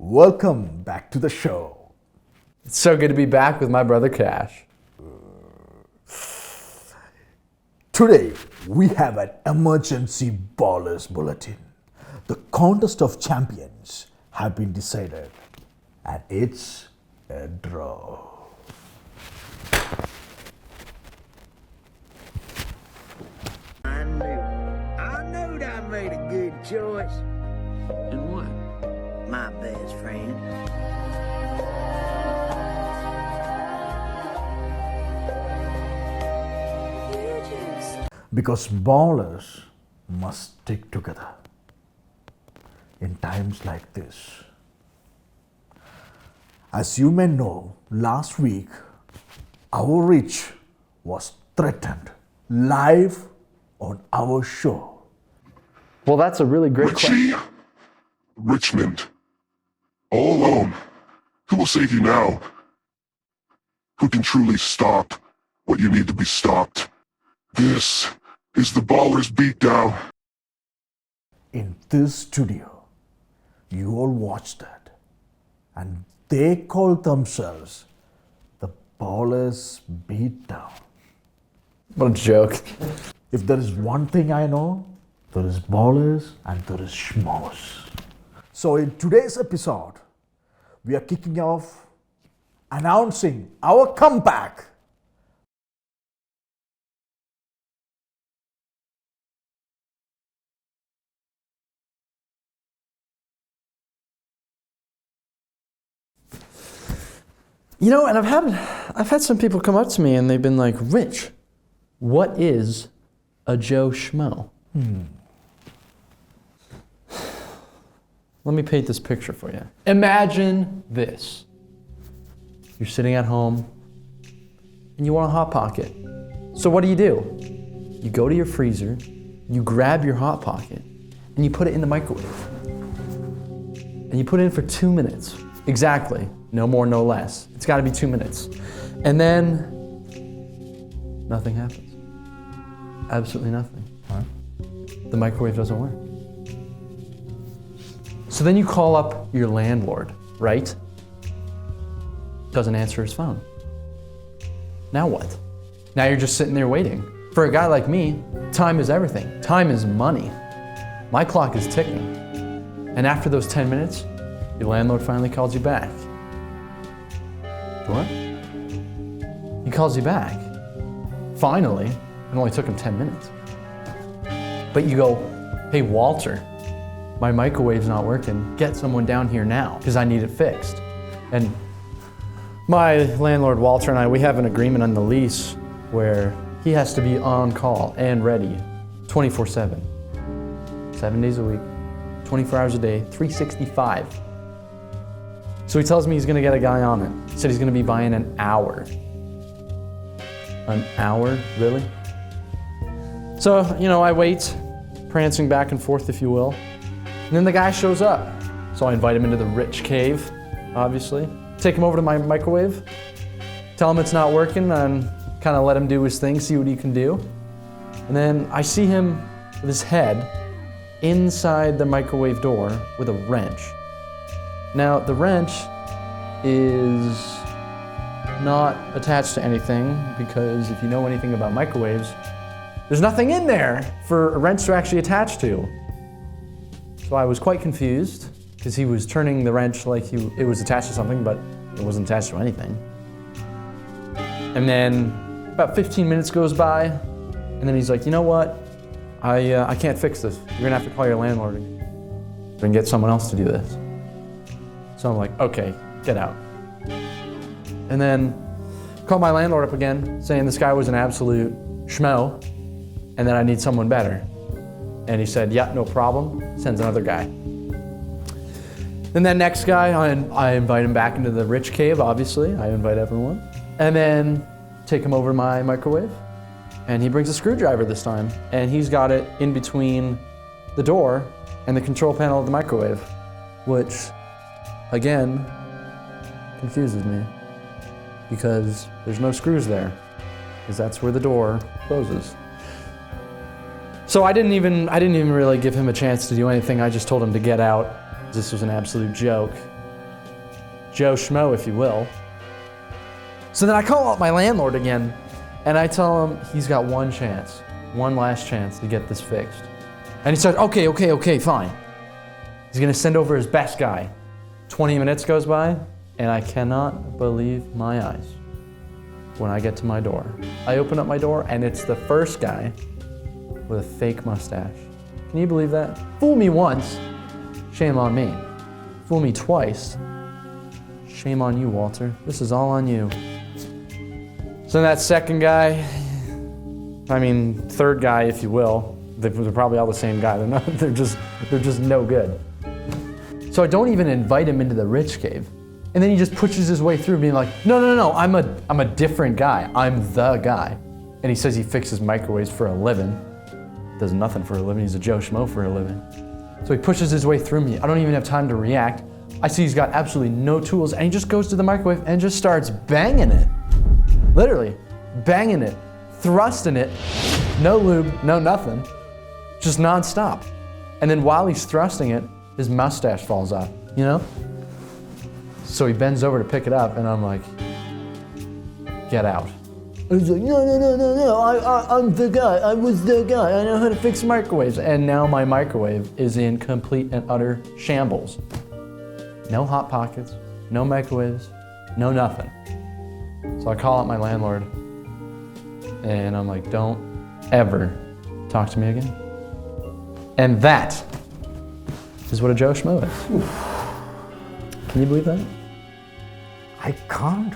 Welcome back to the show. It's so good to be back with my brother Cash. Today, we have an emergency ballers bulletin. The contest of champions have been decided, and it's a draw. I knew I made a good choice. And what? My best friend. Because ballers must stick together in times like this. As you may know, last week our reach was threatened live on our show. Well, that's a really great question. Richie, Richmond, all alone. Who will save you now? Who can truly stop what you need to be stopped? This is the Ballers Beatdown. In this studio, you all watched that, and they called themselves the Ballers Beatdown. What a joke. If there is one thing I know, there is ballers and there is schmoes. So in today's episode, we are kicking off announcing our comeback. You know, and I've had some people come up to me and they've been like, Rich, what is a Joe Schmo? Let me paint this picture for you. Imagine this. You're sitting at home and you want a Hot Pocket. So what do? You go to your freezer, you grab your Hot Pocket, and you put it in the microwave. And you put it in for 2 minutes. Exactly. No more, no less. It's got to be 2 minutes. And then nothing happens. Absolutely nothing. The microwave doesn't work. So then you call up your landlord, right? Doesn't answer his phone. Now what? Now you're just sitting there waiting. For a guy like me, time is everything. Time is money. My clock is ticking. And after those 10 minutes, your landlord finally calls you back. What? He calls you back. Finally. It only took him 10 minutes. But you go, hey, Walter, my microwave's not working. Get someone down here now, because I need it fixed. And my landlord, Walter, and I, we have an agreement on the lease where he has to be on call and ready 24/7. 7 days a week, 24 hours a day, 365. So he tells me he's gonna get a guy on it. He said he's gonna be by in an hour. An hour, really? So, you know, I wait, prancing back and forth, if you will. And then the guy shows up. So I invite him into the Rich Cave, obviously. Take him over to my microwave, tell him it's not working, and kind of let him do his thing, see what he can do. And then I see him with his head inside the microwave door with a wrench. Now, the wrench is not attached to anything because if you know anything about microwaves, there's nothing in there for a wrench to actually attach to. So I was quite confused because he was turning the wrench like it was attached to something, but it wasn't attached to anything. And then about 15 minutes goes by, and then he's like, you know what? I can't fix this. You're gonna have to call your landlord and get someone else to do this. So I'm like, okay, get out. And then called my landlord up again, saying this guy was an absolute schmo, and that I need someone better. And he said, yeah, no problem, sends another guy. Then that next guy, I invite him back into the Rich Cave, obviously. I invite everyone. And then take him over to my microwave. And he brings a screwdriver this time. And he's got it in between the door and the control panel of the microwave, which, again, confuses me because there's no screws there, because that's where the door closes. So I didn't even really give him a chance to do anything. I just told him to get out. This was an absolute joke. Joe Schmo, if you will. So then I call up my landlord again, and I tell him he's got one last chance to get this fixed. And he says, okay, fine. He's gonna send over his best guy. 20 minutes goes by, and I cannot believe my eyes when I get to my door. I open up my door, and it's the first guy with a fake mustache. Can you believe that? Fool me once, shame on me. Fool me twice, shame on you, Walter. This is all on you. So that second guy, third guy, if you will, they're probably all the same guy. They're just no good. So I don't even invite him into the rich cave. And then he just pushes his way through being like, no, I'm a different guy. I'm the guy. And he says he fixes microwaves for a living. Does nothing for a living. He's a Joe Schmo for a living. So he pushes his way through me. I don't even have time to react. I see he's got absolutely no tools, and he just goes to the microwave and just starts banging it. Literally, banging it, thrusting it, no lube, no nothing, just nonstop. And then while he's thrusting it, his mustache falls off, you know? So he bends over to pick it up, and I'm like, get out. And he's like, no, I'm the guy, I was the guy, I know how to fix microwaves. And now my microwave is in complete and utter shambles. No hot pockets, no microwaves, no nothing. So I call out my landlord, and I'm like, don't ever talk to me again. And that is what a Joe Schmo is. Can you believe that? I can't.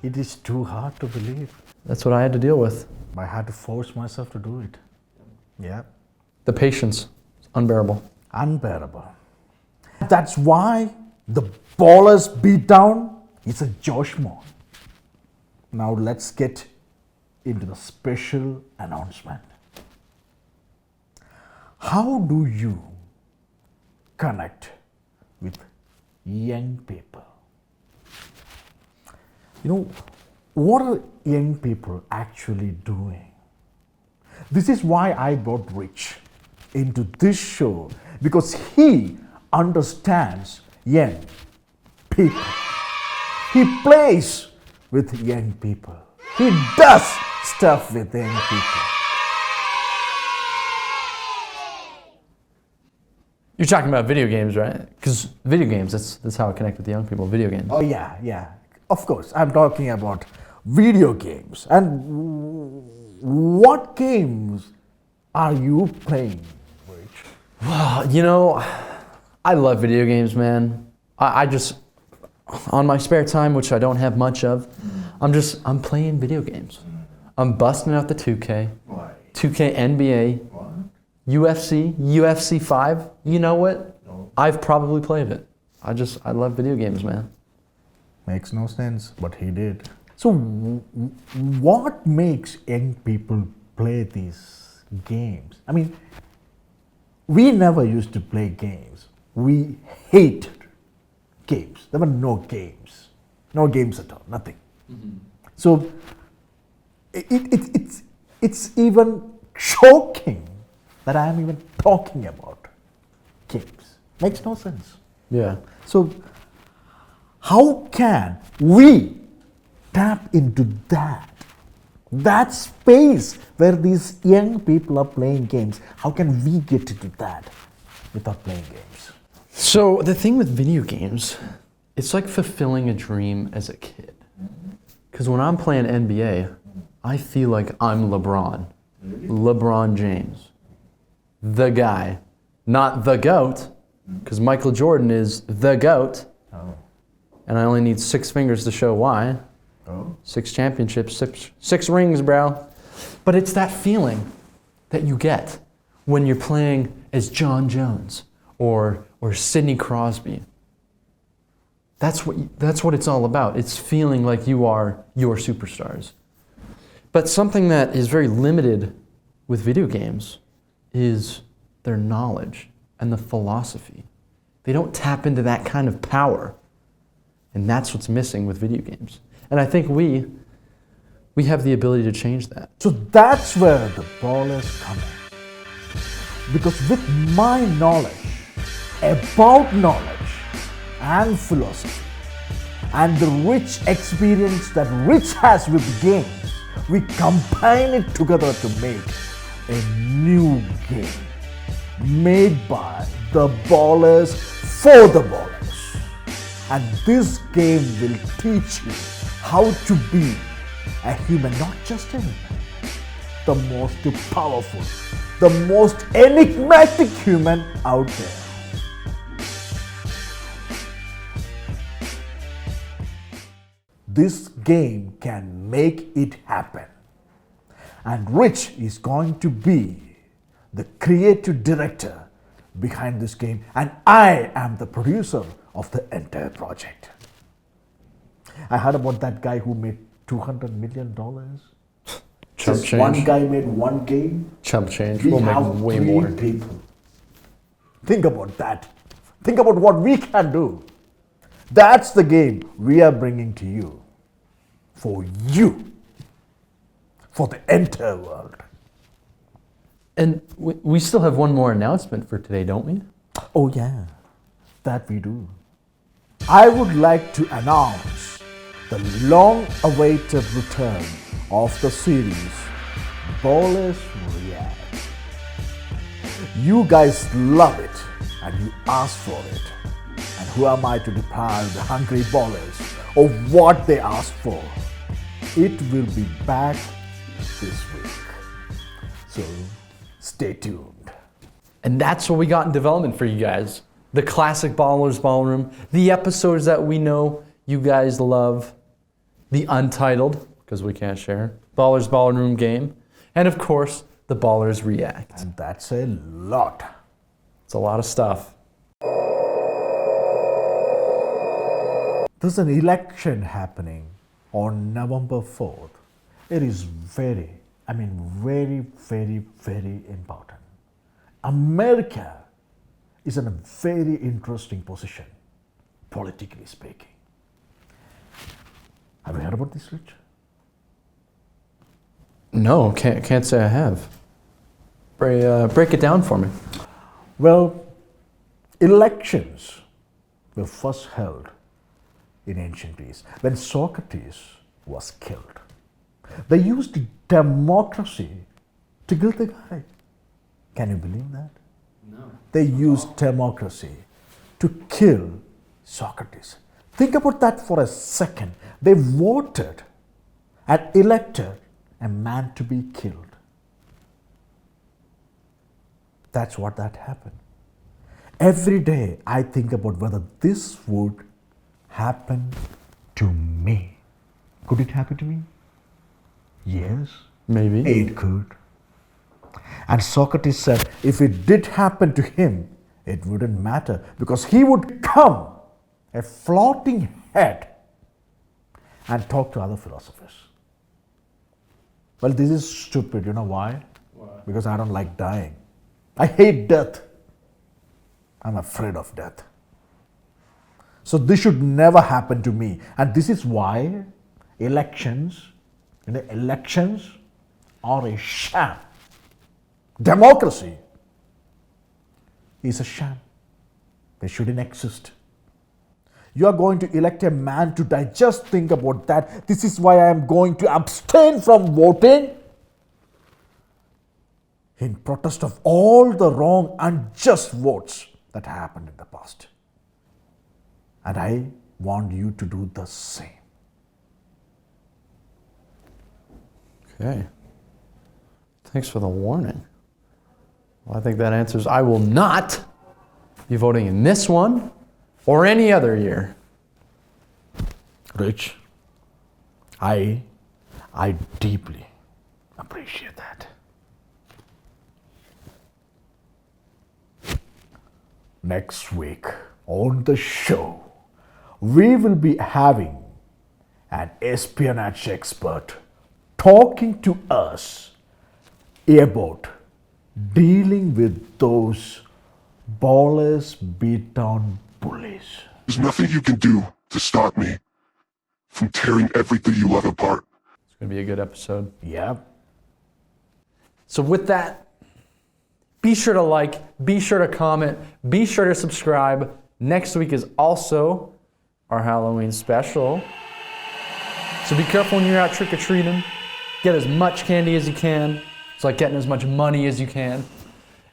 It is too hard to believe. That's what I had to deal with. I had to force myself to do it. Yeah. The patience is unbearable. Unbearable. That's why the baller's beatdown is a Joe Schmo. Now let's get into the special announcement. How do you connect with young people? You know, what are young people actually doing? This is why I brought Rich into this show, because he understands young people. He plays with young people. He does stuff with young people. You're talking about video games, right? Because video games, that's how I connect with the young people, video games. Oh yeah. Of course, I'm talking about video games. And what games are you playing, Rich? You know, I love video games, man. I just, on my spare time, which I don't have much of, I'm playing video games. I'm busting out the 2K, 2K NBA, UFC 5. You know what? I've probably played it. I love video games, man. Makes no sense, but he did. So what makes young people play these games? I mean, we never used to play games. We hated games. There were no games. No games at all, nothing. Mm-hmm. So it's even shocking that I am even talking about games. Makes no sense. Yeah. So how can we tap into that space where these young people are playing games? How can we get into that without playing games? So the thing with video games, it's like fulfilling a dream as a kid. Because when I'm playing NBA, I feel like I'm LeBron James, the guy, not the GOAT, because Michael Jordan is the GOAT. Oh. And I only need 6 fingers to show why. Oh. 6 championships, 6 rings, bro. But it's that feeling that you get when you're playing as John Jones or Sidney Crosby. That's what it's all about. It's feeling like you are your superstars. But something that is very limited with video games is their knowledge and the philosophy. They don't tap into that kind of power. And that's what's missing with video games. And I think we have the ability to change that. So that's where the ballers come in. Because with my knowledge about knowledge and philosophy, and the rich experience that Rich has with games, we combine it together to make a new game made by the ballers for the ballers. And this game will teach you how to be a human, not just a human, the most powerful, the most enigmatic human out there. This game can make it happen. And Rich is going to be the creative director behind this game, and I am the producer of the entire project. I heard about that guy who made $200 million. Chump Just change. one guy made one game. Chump change. We We'll make have way three more. people. Think about that. Think about what we can do. That's the game we are bringing to you. For you. For the entire world. And we still have one more announcement for today, don't we? Oh yeah, that we do. I would like to announce the long-awaited return of the series Ballers React. You guys love it and you ask for it. And who am I to deprive the hungry ballers of what they ask for? It will be back this week. So stay tuned. And that's what we got in development for you guys. The classic Ballers Ballroom, the episodes that we know you guys love, the untitled, because we can't share, Ballers Ballroom game, and of course, the Ballers React. And that's a lot. It's a lot of stuff. There's an election happening on November 4th. It is very, very, very important. America is in a very interesting position, politically speaking. Have you heard about this, Rich? No, can't say I have. Break it down for me. Well, elections were first held in ancient Greece when Socrates was killed. They used democracy to kill the guy. Can you believe that? No. They used democracy to kill Socrates. Think about that for a second. They voted and elected a man to be killed. That's what that happened. Every day I think about whether this would happen to me. Could it happen to me? Yes. Maybe. It could. And Socrates said if it did happen to him, it wouldn't matter because he would become a floating head and talk to other philosophers. Well, this is stupid. You know why? Because I don't like dying. I hate death. I'm afraid of death. So this should never happen to me. And this is why elections are a sham. Democracy is a sham. They shouldn't exist. You are going to elect a man to die. Just think about that. This is why I am going to abstain from voting in protest of all the wrong, unjust votes that happened in the past. And I want you to do the same. Okay. Thanks for the warning. Well, I think that answers I will not be voting in this one or any other year. Rich, I deeply appreciate that. Next week on the show, we will be having an espionage expert talking to us about dealing with those ballers beat down bullies. There's nothing you can do to stop me from tearing everything you love apart. It's going to be a good episode. Yeah. So with that, be sure to like, be sure to comment, be sure to subscribe. Next week is also our Halloween special. So be careful when you're out trick-or-treating. Get as much candy as you can. It's like getting as much money as you can.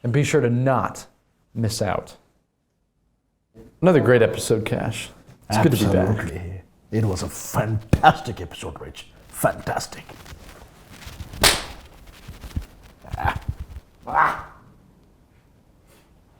And be sure to not miss out. Another great episode, Cash. It's good to be back. Absolutely. It was a fantastic episode, Rich. Fantastic. Ah.